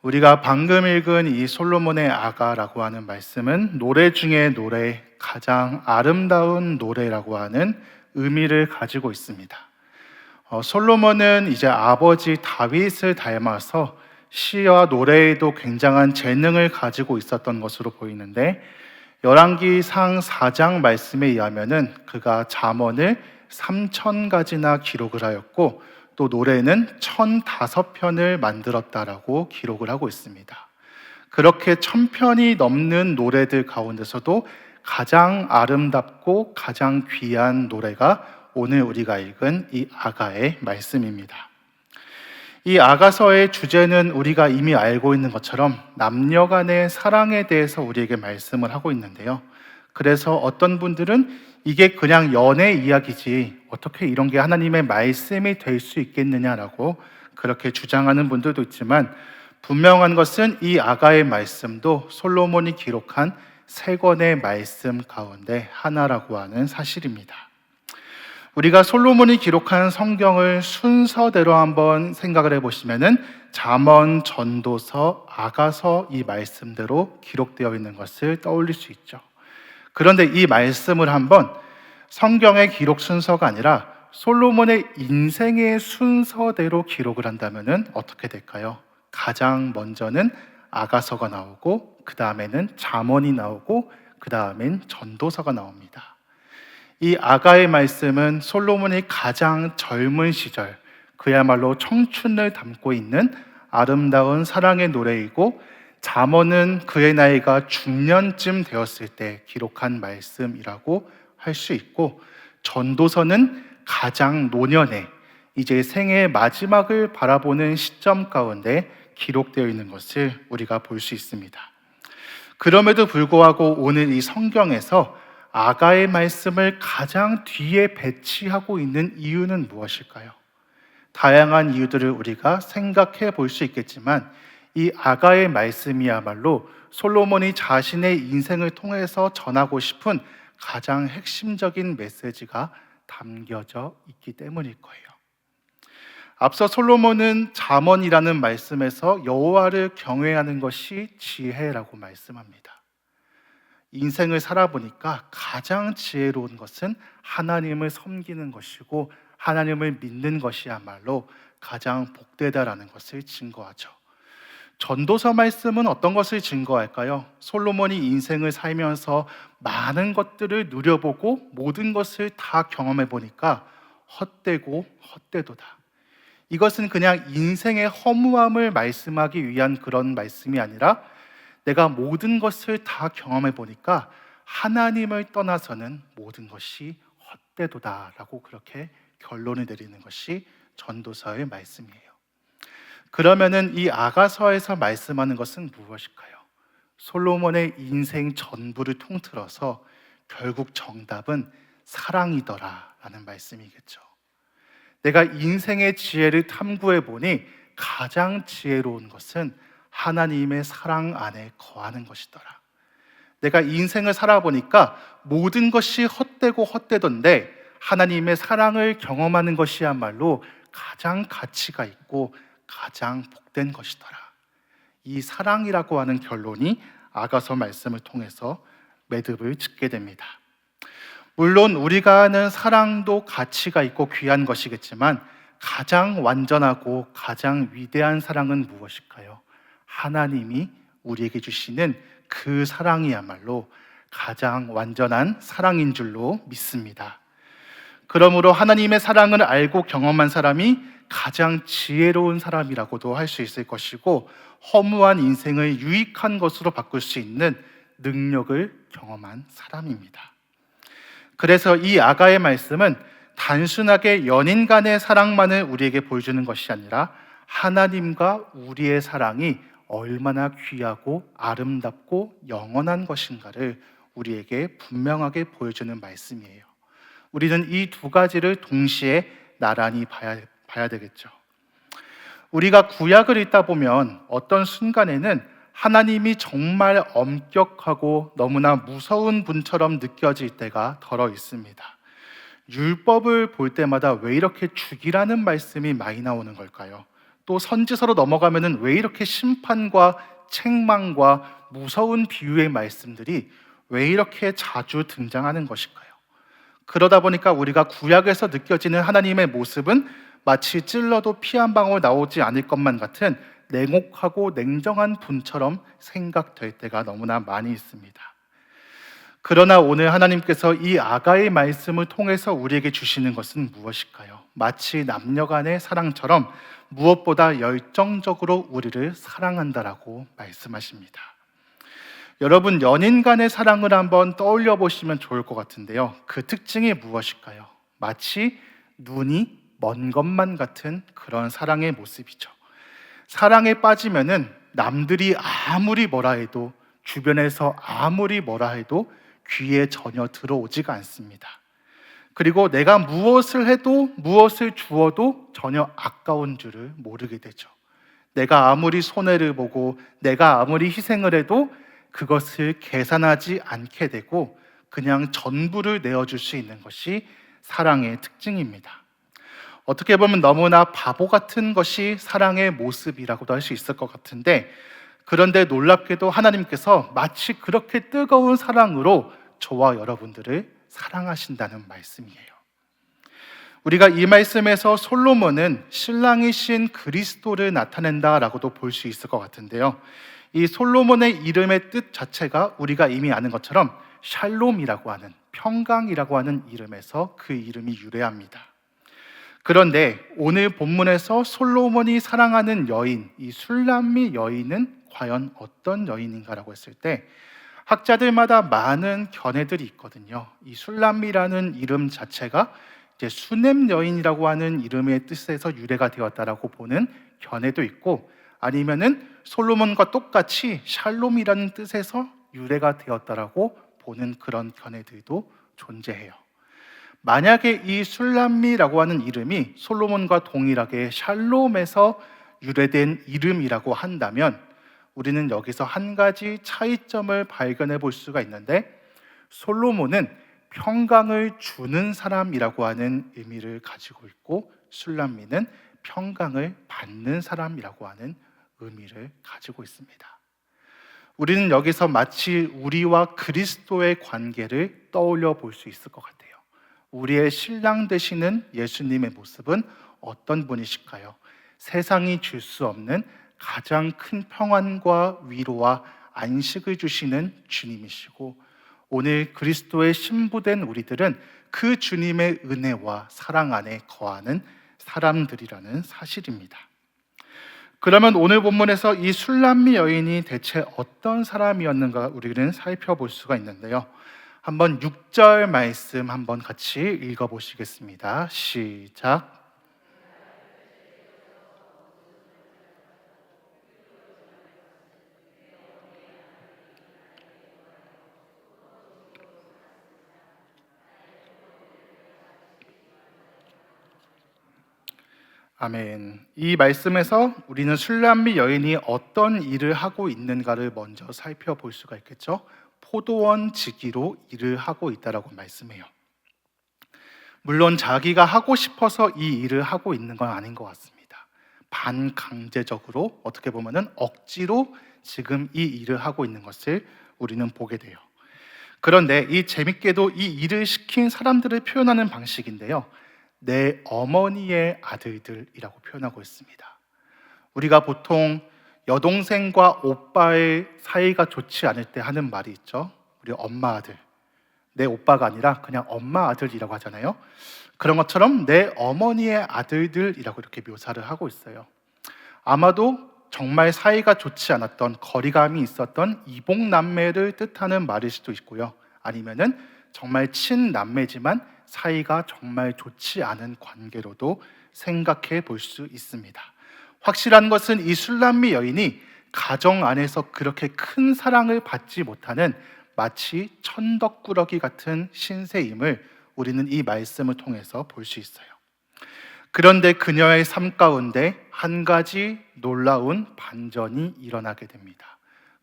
우리가 방금 읽은 이 솔로몬의 아가라고 하는 말씀은 노래 중에 노래, 가장 아름다운 노래라고 하는 의미를 가지고 있습니다. 솔로몬은 이제 아버지 다윗을 닮아서 시와 노래에도 굉장한 재능을 가지고 있었던 것으로 보이는데, 열왕기상 4장 말씀에 의하면은 그가 잠언을 3,000가지나 기록을 하였고, 또 노래는 1,005편을 만들었다라고 기록을 하고 있습니다. 그렇게 1,000편이 넘는 노래들 가운데서도 가장 아름답고 가장 귀한 노래가 오늘 우리가 읽은 이 아가의 말씀입니다. 이 아가서의 주제는 우리가 이미 알고 있는 것처럼 남녀 간의 사랑에 대해서 우리에게 말씀을 하고 있는데요. 그래서 어떤 분들은 이게 그냥 연애 이야기지 어떻게 이런 게 하나님의 말씀이 될 수 있겠느냐라고 그렇게 주장하는 분들도 있지만, 분명한 것은 이 아가의 말씀도 솔로몬이 기록한 3권의 말씀 가운데 하나라고 하는 사실입니다. 우리가 솔로몬이 기록한 성경을 순서대로 한번 생각을 해보시면은 잠언, 전도서, 아가서 이 말씀대로 기록되어 있는 것을 떠올릴 수 있죠. 그런데 이 말씀을 한번 성경의 기록 순서가 아니라 솔로몬의 인생의 순서대로 기록을 한다면은 어떻게 될까요? 가장 먼저는 아가서가 나오고, 그 다음에는 잠언이 나오고, 그 다음엔 전도서가 나옵니다. 이 아가의 말씀은 솔로몬이 가장 젊은 시절, 그야말로 청춘을 담고 있는 아름다운 사랑의 노래이고, 잠언은 그의 나이가 중년쯤 되었을 때 기록한 말씀이라고 할 수 있고, 전도서는 가장 노년에 이제 생애의 마지막을 바라보는 시점 가운데 기록되어 있는 것을 우리가 볼 수 있습니다. 그럼에도 불구하고 오늘 이 성경에서 아가의 말씀을 가장 뒤에 배치하고 있는 이유는 무엇일까요? 다양한 이유들을 우리가 생각해 볼 수 있겠지만, 이 아가의 말씀이야말로 솔로몬이 자신의 인생을 통해서 전하고 싶은 가장 핵심적인 메시지가 담겨져 있기 때문일 거예요. 앞서 솔로몬은 잠언이라는 말씀에서 여호와를 경외하는 것이 지혜라고 말씀합니다. 인생을 살아보니까 가장 지혜로운 것은 하나님을 섬기는 것이고, 하나님을 믿는 것이야말로 가장 복되다라는 것을 증거하죠. 전도서 말씀은 어떤 것을 증거할까요? 솔로몬이 인생을 살면서 많은 것들을 누려보고 모든 것을 다 경험해 보니까 헛되고 헛되도다. 이것은 그냥 인생의 허무함을 말씀하기 위한 그런 말씀이 아니라, 내가 모든 것을 다 경험해 보니까 하나님을 떠나서는 모든 것이 헛되도다라고 그렇게 결론을 내리는 것이 전도서의 말씀이에요. 그러면은 이 아가서에서 말씀하는 것은 무엇일까요? 솔로몬의 인생 전부를 통틀어서 결국 정답은 사랑이더라라는 말씀이겠죠. 내가 인생의 지혜를 탐구해 보니 가장 지혜로운 것은 하나님의 사랑 안에 거하는 것이더라. 내가 인생을 살아보니까 모든 것이 헛되고 헛되던데 하나님의 사랑을 경험하는 것이야말로 가장 가치가 있고 가장 복된 것이더라. 이 사랑이라고 하는 결론이 아가서 말씀을 통해서 매듭을 짓게 됩니다. 물론 우리가 아는 사랑도 가치가 있고 귀한 것이겠지만, 가장 완전하고 가장 위대한 사랑은 무엇일까요? 하나님이 우리에게 주시는 그 사랑이야말로 가장 완전한 사랑인 줄로 믿습니다. 그러므로 하나님의 사랑을 알고 경험한 사람이 가장 지혜로운 사람이라고도 할 수 있을 것이고, 허무한 인생을 유익한 것으로 바꿀 수 있는 능력을 경험한 사람입니다. 그래서 이 아가의 말씀은 단순하게 연인 간의 사랑만을 우리에게 보여주는 것이 아니라, 하나님과 우리의 사랑이 얼마나 귀하고 아름답고 영원한 것인가를 우리에게 분명하게 보여주는 말씀이에요. 우리는 이 두 가지를 동시에 나란히 봐야 되겠죠. 우리가 구약을 읽다 보면 어떤 순간에는 하나님이 정말 엄격하고 너무나 무서운 분처럼 느껴질 때가 덜어 있습니다. 율법을 볼 때마다 왜 이렇게 죽이라는 말씀이 많이 나오는 걸까요? 또 선지서로 넘어가면은 왜 이렇게 심판과 책망과 무서운 비유의 말씀들이 왜 이렇게 자주 등장하는 것일까요? 그러다 보니까 우리가 구약에서 느껴지는 하나님의 모습은 마치 찔러도 피 한 방울 나오지 않을 것만 같은 냉혹하고 냉정한 분처럼 생각될 때가 너무나 많이 있습니다. 그러나 오늘 하나님께서 이 아가의 말씀을 통해서 우리에게 주시는 것은 무엇일까요? 마치 남녀 간의 사랑처럼 무엇보다 열정적으로 우리를 사랑한다라고 말씀하십니다. 여러분, 연인 간의 사랑을 한번 떠올려 보시면 좋을 것 같은데요. 그 특징이 무엇일까요? 마치 눈이 먼 것만 같은 그런 사랑의 모습이죠. 사랑에 빠지면은 남들이 아무리 뭐라 해도, 주변에서 아무리 뭐라 해도 귀에 전혀 들어오지가 않습니다. 그리고 내가 무엇을 해도, 무엇을 주어도 전혀 아까운 줄을 모르게 되죠. 내가 아무리 손해를 보고 내가 아무리 희생을 해도 그것을 계산하지 않게 되고 그냥 전부를 내어줄 수 있는 것이 사랑의 특징입니다. 어떻게 보면 너무나 바보 같은 것이 사랑의 모습이라고도 할 수 있을 것 같은데, 그런데 놀랍게도 하나님께서 마치 그렇게 뜨거운 사랑으로 저와 여러분들을 사랑하신다는 말씀이에요. 우리가 이 말씀에서 솔로몬은 신랑이신 그리스도를 나타낸다라고도 볼 수 있을 것 같은데요. 이 솔로몬의 이름의 뜻 자체가 우리가 이미 아는 것처럼 샬롬이라고 하는, 평강이라고 하는 이름에서 그 이름이 유래합니다. 그런데 오늘 본문에서 솔로몬이 사랑하는 여인, 이 술람미 여인은 과연 어떤 여인인가라고 했을 때 학자들마다 많은 견해들이 있거든요. 이 술람미라는 이름 자체가 이제 수냄 여인이라고 하는 이름의 뜻에서 유래가 되었다라고 보는 견해도 있고, 아니면은 솔로몬과 똑같이 샬롬이라는 뜻에서 유래가 되었다라고 보는 그런 견해들도 존재해요. 만약에 이 술람미라고 하는 이름이 솔로몬과 동일하게 샬롬에서 유래된 이름이라고 한다면 우리는 여기서 한 가지 차이점을 발견해 볼 수가 있는데, 솔로몬은 평강을 주는 사람이라고 하는 의미를 가지고 있고 술람미는 평강을 받는 사람이라고 하는 의미를 가지고 있습니다. 우리는 여기서 마치 우리와 그리스도의 관계를 떠올려 볼 수 있을 것 같아요. 우리의 신랑 되시는 예수님의 모습은 어떤 분이실까요? 세상이 줄 수 없는 가장 큰 평안과 위로와 안식을 주시는 주님이시고, 오늘 그리스도의 신부된 우리들은 그 주님의 은혜와 사랑 안에 거하는 사람들이라는 사실입니다. 그러면 오늘 본문에서 이 술람미 여인이 대체 어떤 사람이었는가 우리는 살펴볼 수가 있는데요. 한번 6절 말씀 한번 같이 읽어보시겠습니다. 시작. 아멘. 이 말씀에서 우리는 술람미 여인이 어떤 일을 하고 있는가를 먼저 살펴볼 수가 있겠죠. 포도원 지기로 일을 하고 있다라고 말씀해요. 물론 자기가 하고 싶어서 이 일을 하고 있는 건 아닌 것 같습니다. 반강제적으로, 어떻게 보면은 억지로 지금 이 일을 하고 있는 것을 우리는 보게 돼요. 그런데 이 재밌게도 이 일을 시킨 사람들을 표현하는 방식인데요, 내 어머니의 아들들이라고 표현하고 있습니다. 우리가 보통 여동생과 오빠의 사이가 좋지 않을 때 하는 말이 있죠. 우리 엄마 아들, 내 오빠가 아니라 그냥 엄마 아들이라고 하잖아요. 그런 것처럼 내 어머니의 아들들이라고 이렇게 묘사를 하고 있어요. 아마도 정말 사이가 좋지 않았던, 거리감이 있었던 이복남매를 뜻하는 말일 수도 있고요, 아니면은 정말 친남매지만 사이가 정말 좋지 않은 관계로도 생각해 볼 수 있습니다. 확실한 것은 이 술람미 여인이 가정 안에서 그렇게 큰 사랑을 받지 못하는 마치 천덕꾸러기 같은 신세임을 우리는 이 말씀을 통해서 볼 수 있어요. 그런데 그녀의 삶 가운데 한 가지 놀라운 반전이 일어나게 됩니다.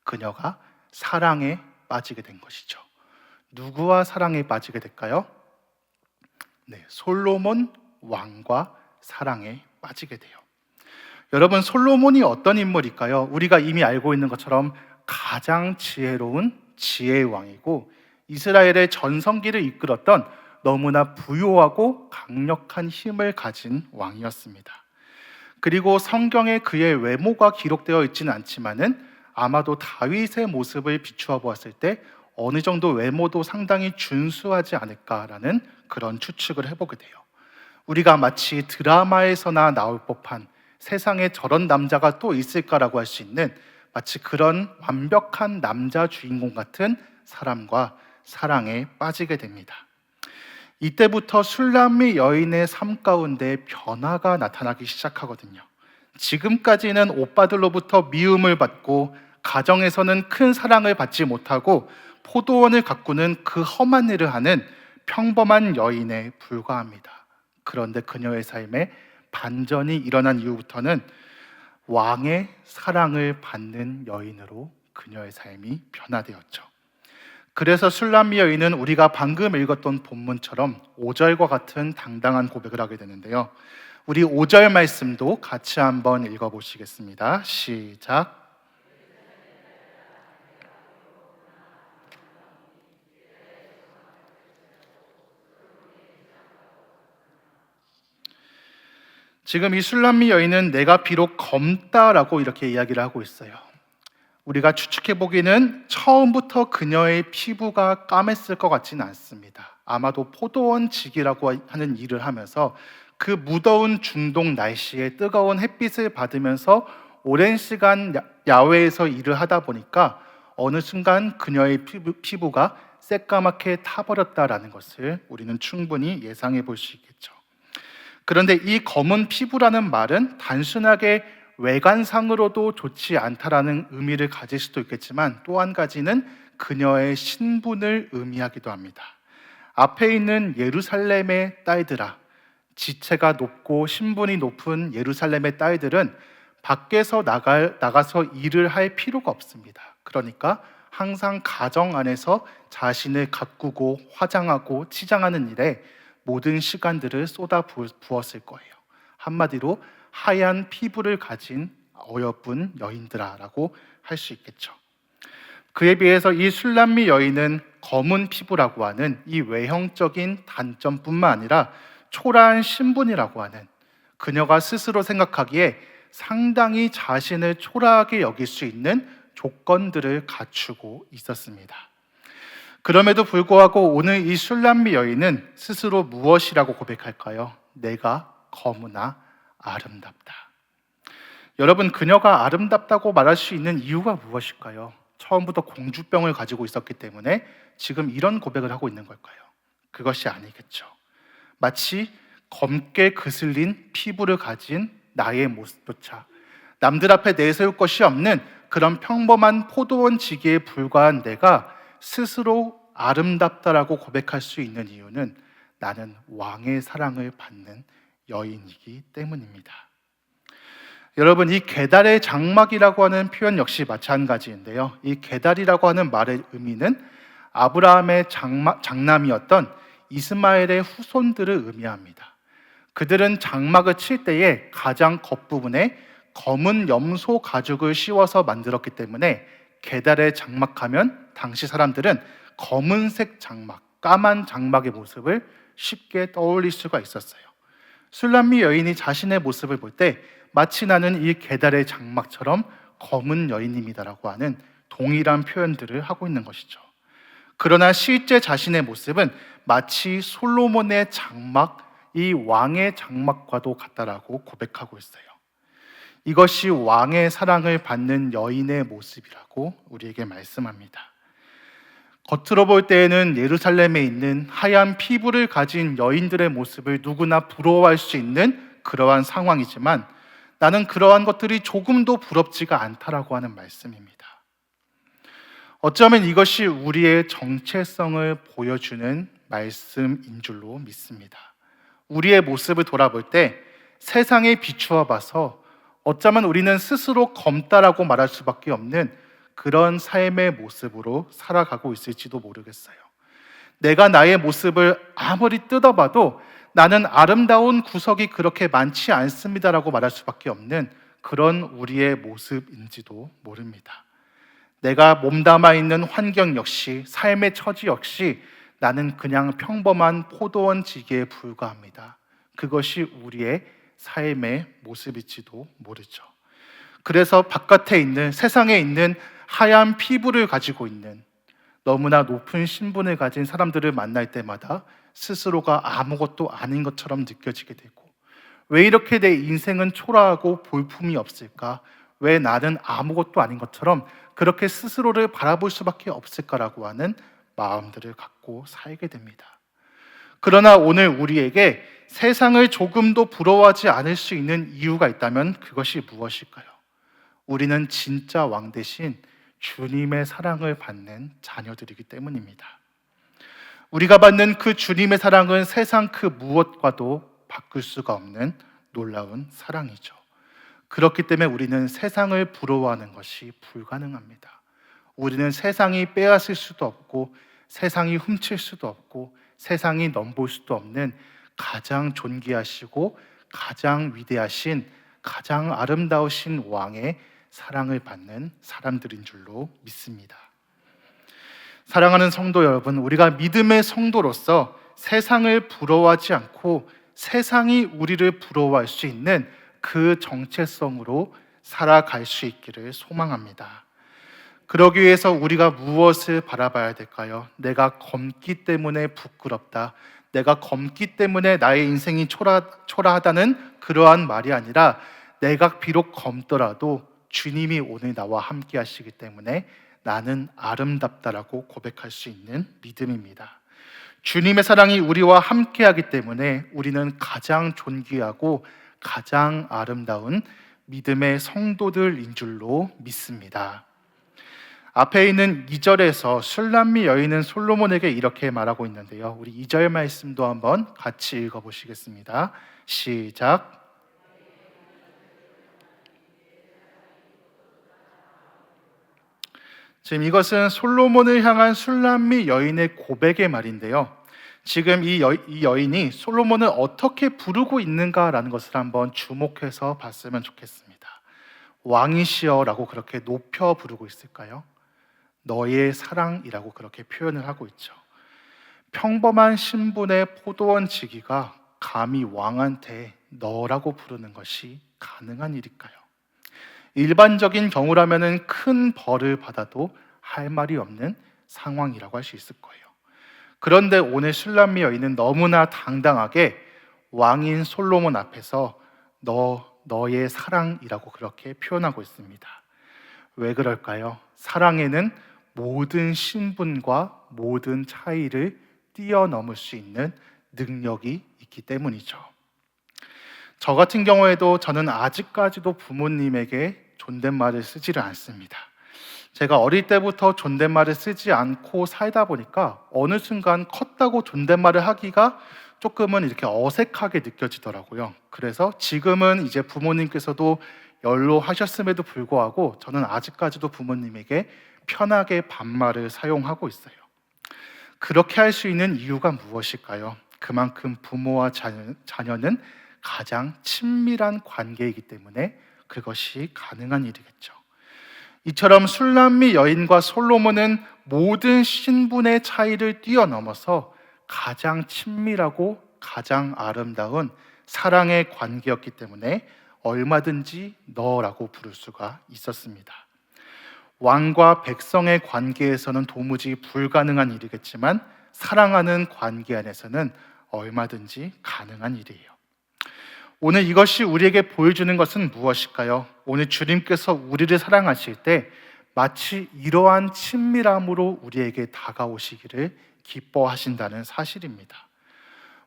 그녀가 사랑에 빠지게 된 것이죠. 누구와 사랑에 빠지게 될까요? 네, 솔로몬 왕과 사랑에 빠지게 돼요. 여러분, 솔로몬이 어떤 인물일까요? 우리가 이미 알고 있는 것처럼 가장 지혜로운 지혜의 왕이고 이스라엘의 전성기를 이끌었던 너무나 부요하고 강력한 힘을 가진 왕이었습니다. 그리고 성경에 그의 외모가 기록되어 있지는 않지만은 아마도 다윗의 모습을 비추어 보았을 때 어느 정도 외모도 상당히 준수하지 않을까라는 그런 추측을 해보게 돼요. 우리가 마치 드라마에서나 나올 법한 세상에 저런 남자가 또 있을까라고 할 수 있는 마치 그런 완벽한 남자 주인공 같은 사람과 사랑에 빠지게 됩니다. 이때부터 술람미 여인의 삶 가운데 변화가 나타나기 시작하거든요. 지금까지는 오빠들로부터 미움을 받고 가정에서는 큰 사랑을 받지 못하고 포도원을 가꾸는 그 험한 일을 하는 평범한 여인에 불과합니다. 그런데 그녀의 삶에 반전이 일어난 이후부터는 왕의 사랑을 받는 여인으로 그녀의 삶이 변화되었죠. 그래서 술람미 여인은 우리가 방금 읽었던 본문처럼 5절과 같은 당당한 고백을 하게 되는데요. 우리 5절 말씀도 같이 한번 읽어보시겠습니다. 시작. 지금 이 술람미 여인은 내가 비록 검다라고 이렇게 이야기를 하고 있어요. 우리가 추측해 보기는 처음부터 그녀의 피부가 까맸을 것 같지는 않습니다. 아마도 포도원 지기라고 하는 일을 하면서 그 무더운 중동 날씨에 뜨거운 햇빛을 받으면서 오랜 시간 야외에서 일을 하다 보니까 어느 순간 그녀의 피부가 새까맣게 타버렸다라는 것을 우리는 충분히 예상해 볼 수 있겠죠. 그런데 이 검은 피부라는 말은 단순하게 외관상으로도 좋지 않다라는 의미를 가질 수도 있겠지만 또 한 가지는 그녀의 신분을 의미하기도 합니다. 앞에 있는 예루살렘의 딸들아, 지체가 높고 신분이 높은 예루살렘의 딸들은 밖에서 나가서 일을 할 필요가 없습니다. 그러니까 항상 가정 안에서 자신을 가꾸고 화장하고 치장하는 일에 모든 시간들을 쏟아 부었을 거예요. 한마디로 하얀 피부를 가진 어여쁜 여인들아라고 할 수 있겠죠. 그에 비해서 이 술람미 여인은 검은 피부라고 하는 이 외형적인 단점뿐만 아니라 초라한 신분이라고 하는 그녀가 스스로 생각하기에 상당히 자신을 초라하게 여길 수 있는 조건들을 갖추고 있었습니다. 그럼에도 불구하고 오늘 이 술람미 여인은 스스로 무엇이라고 고백할까요? 내가 검으나 아름답다. 여러분, 그녀가 아름답다고 말할 수 있는 이유가 무엇일까요? 처음부터 공주병을 가지고 있었기 때문에 지금 이런 고백을 하고 있는 걸까요? 그것이 아니겠죠. 마치 검게 그슬린 피부를 가진 나의 모습조차 남들 앞에 내세울 것이 없는 그런 평범한 포도원 지기에 불과한 내가 스스로 아름답다라고 고백할 수 있는 이유는 나는 왕의 사랑을 받는 여인이기 때문입니다. 여러분, 이 게달의 장막이라고 하는 표현 역시 마찬가지인데요. 이 게달이라고 하는 말의 의미는 아브라함의 장남이었던 이스마엘의 후손들을 의미합니다. 그들은 장막을 칠 때에 가장 겉부분에 검은 염소 가죽을 씌워서 만들었기 때문에 게달의 장막하면 당시 사람들은 검은색 장막, 까만 장막의 모습을 쉽게 떠올릴 수가 있었어요. 술람미 여인이 자신의 모습을 볼 때 마치 나는 이 게달의 장막처럼 검은 여인입니다라고 하는 동일한 표현들을 하고 있는 것이죠. 그러나 실제 자신의 모습은 마치 솔로몬의 장막, 이 왕의 장막과도 같다라고 고백하고 있어요. 이것이 왕의 사랑을 받는 여인의 모습이라고 우리에게 말씀합니다. 겉으로 볼 때에는 예루살렘에 있는 하얀 피부를 가진 여인들의 모습을 누구나 부러워할 수 있는 그러한 상황이지만 나는 그러한 것들이 조금도 부럽지가 않다라고 하는 말씀입니다. 어쩌면 이것이 우리의 정체성을 보여주는 말씀인 줄로 믿습니다. 우리의 모습을 돌아볼 때 세상에 비추어 봐서 어쩌면 우리는 스스로 검다라고 말할 수밖에 없는 그런 삶의 모습으로 살아가고 있을지도 모르겠어요. 내가 나의 모습을 아무리 뜯어봐도 나는 아름다운 구석이 그렇게 많지 않습니다라고 말할 수밖에 없는 그런 우리의 모습인지도 모릅니다. 내가 몸담아 있는 환경 역시, 삶의 처지 역시 나는 그냥 평범한 포도원지기에 불과합니다. 그것이 우리의 삶의 모습일지도 모르죠. 그래서 바깥에 있는, 세상에 있는 하얀 피부를 가지고 있는 너무나 높은 신분을 가진 사람들을 만날 때마다 스스로가 아무것도 아닌 것처럼 느껴지게 되고, 왜 이렇게 내 인생은 초라하고 볼품이 없을까? 왜 나는 아무것도 아닌 것처럼 그렇게 스스로를 바라볼 수밖에 없을까라고 하는 마음들을 갖고 살게 됩니다. 그러나 오늘 우리에게 세상을 조금도 부러워하지 않을 수 있는 이유가 있다면 그것이 무엇일까요? 우리는 진짜 왕 대신 주님의 사랑을 받는 자녀들이기 때문입니다. 우리가 받는 그 주님의 사랑은 세상 그 무엇과도 바꿀 수가 없는 놀라운 사랑이죠. 그렇기 때문에 우리는 세상을 부러워하는 것이 불가능합니다. 우리는 세상이 빼앗을 수도 없고, 세상이 훔칠 수도 없고, 세상이 넘볼 수도 없는 가장 존귀하시고 가장 위대하신, 가장 아름다우신 왕의 사랑을 받는 사람들인 줄로 믿습니다. 사랑하는 성도 여러분, 우리가 믿음의 성도로서 세상을 부러워하지 않고 세상이 우리를 부러워할 수 있는 그 정체성으로 살아갈 수 있기를 소망합니다. 그러기 위해서 우리가 무엇을 바라봐야 될까요? 내가 검기 때문에 부끄럽다, 내가 검기 때문에 나의 인생이 초라하다는 그러한 말이 아니라, 내가 비록 검더라도 주님이 오늘 나와 함께 하시기 때문에 나는 아름답다라고 고백할 수 있는 믿음입니다. 주님의 사랑이 우리와 함께 하기 때문에 우리는 가장 존귀하고 가장 아름다운 믿음의 성도들인 줄로 믿습니다. 앞에 있는 2절에서 술람미 여인은 솔로몬에게 이렇게 말하고 있는데요, 우리 2절 말씀도 한번 같이 읽어보시겠습니다. 시작. 지금 이것은 솔로몬을 향한 술람미 여인의 고백의 말인데요, 지금 이 여인이 솔로몬을 어떻게 부르고 있는가라는 것을 한번 주목해서 봤으면 좋겠습니다. 왕이시여 라고 그렇게 높여 부르고 있을까요? 너의 사랑이라고 그렇게 표현을 하고 있죠. 평범한 신분의 포도원 지기가 감히 왕한테 너라고 부르는 것이 가능한 일일까요? 일반적인 경우라면 큰 벌을 받아도 할 말이 없는 상황이라고 할 수 있을 거예요. 그런데 오늘 술람미 여인은 너무나 당당하게 왕인 솔로몬 앞에서 너의 사랑이라고 그렇게 표현하고 있습니다. 왜 그럴까요? 사랑에는 모든 신분과 모든 차이를 뛰어넘을 수 있는 능력이 있기 때문이죠. 저 같은 경우에도 저는 아직까지도 부모님에게 존댓말을 쓰지를 않습니다. 제가 어릴 때부터 존댓말을 쓰지 않고 살다 보니까 어느 순간 컸다고 존댓말을 하기가 조금은 이렇게 어색하게 느껴지더라고요. 그래서 지금은 이제 부모님께서도 연로하셨음에도 불구하고 저는 아직까지도 부모님에게 편하게 반말을 사용하고 있어요. 그렇게 할 수 있는 이유가 무엇일까요? 그만큼 부모와 자녀는 가장 친밀한 관계이기 때문에 그것이 가능한 일이겠죠. 이처럼 술람미 여인과 솔로몬은 모든 신분의 차이를 뛰어넘어서 가장 친밀하고 가장 아름다운 사랑의 관계였기 때문에 얼마든지 너라고 부를 수가 있었습니다. 왕과 백성의 관계에서는 도무지 불가능한 일이겠지만 사랑하는 관계 안에서는 얼마든지 가능한 일이에요. 오늘 이것이 우리에게 보여주는 것은 무엇일까요? 오늘 주님께서 우리를 사랑하실 때 마치 이러한 친밀함으로 우리에게 다가오시기를 기뻐하신다는 사실입니다.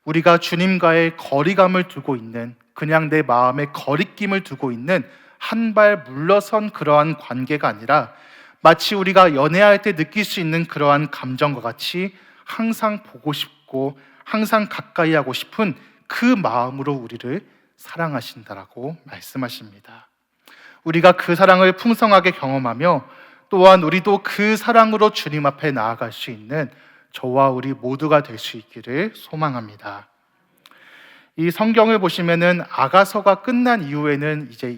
우리가 주님과의 거리감을 두고 있는, 그냥 내 마음에 거리낌을 두고 있는 한 발 물러선 그러한 관계가 아니라 마치 우리가 연애할 때 느낄 수 있는 그러한 감정과 같이 항상 보고 싶고 항상 가까이 하고 싶은 그 마음으로 우리를 사랑하신다라고 말씀하십니다. 우리가 그 사랑을 풍성하게 경험하며 또한 우리도 그 사랑으로 주님 앞에 나아갈 수 있는 저와 우리 모두가 될 수 있기를 소망합니다. 이 성경을 보시면은 아가서가 끝난 이후에는 이제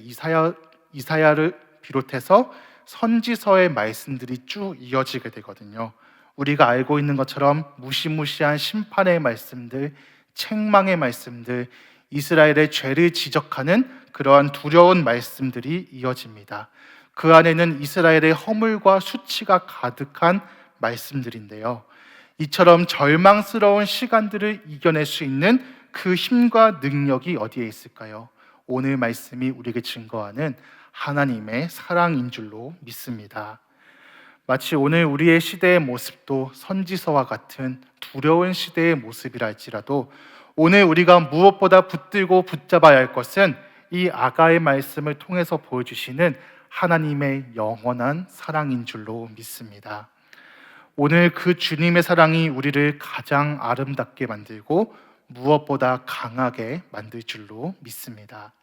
이사야를 비롯해서 선지서의 말씀들이 쭉 이어지게 되거든요. 우리가 알고 있는 것처럼 무시무시한 심판의 말씀들, 책망의 말씀들, 이스라엘의 죄를 지적하는 그러한 두려운 말씀들이 이어집니다. 그 안에는 이스라엘의 허물과 수치가 가득한 말씀들인데요. 이처럼 절망스러운 시간들을 이겨낼 수 있는 그 힘과 능력이 어디에 있을까요? 오늘 말씀이 우리에게 증거하는 하나님의 사랑인 줄로 믿습니다. 마치 오늘 우리의 시대의 모습도 선지서와 같은 두려운 시대의 모습이라 할지라도 오늘 우리가 무엇보다 붙들고 붙잡아야 할 것은 이 아가의 말씀을 통해서 보여주시는 하나님의 영원한 사랑인 줄로 믿습니다. 오늘 그 주님의 사랑이 우리를 가장 아름답게 만들고 무엇보다 강하게 만들 줄로 믿습니다.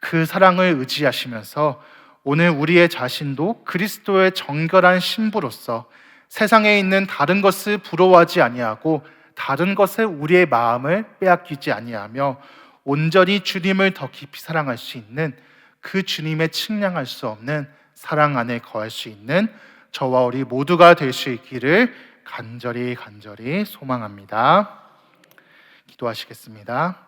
그 사랑을 의지하시면서 오늘 우리의 자신도 그리스도의 정결한 신부로서 세상에 있는 다른 것을 부러워하지 아니하고 다른 것에 우리의 마음을 빼앗기지 아니하며 온전히 주님을 더 깊이 사랑할 수 있는 그 주님의 측량할 수 없는 사랑 안에 거할 수 있는 저와 우리 모두가 될 수 있기를 간절히 소망합니다. 기도하시겠습니다.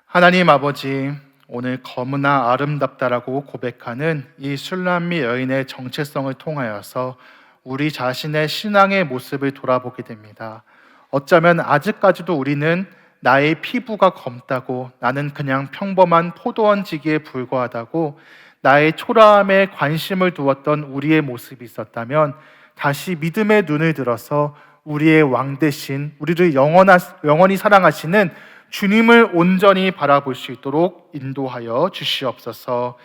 하나님 아버지, 오늘 거무나 아름답다라고 고백하는 이 술람미 여인의 정체성을 통하여서 우리 자신의 신앙의 모습을 돌아보게 됩니다. 어쩌면 아직까지도 우리는 나의 피부가 검다고, 나는 그냥 평범한 포도원지기에 불과하다고 나의 초라함에 관심을 두었던 우리의 모습이 있었다면 다시 믿음의 눈을 들어서 우리의 왕 대신 우리를 영원히 사랑하시는 주님을 온전히 바라볼 수 있도록 인도하여 주시옵소서.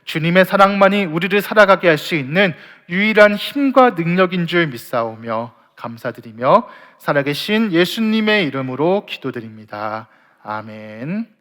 주님의 사랑만이 우리를 살아가게 할 수 있는 유일한 힘과 능력인 줄 믿사오며 감사드리며 살아계신 예수님의 이름으로 기도드립니다. 아멘.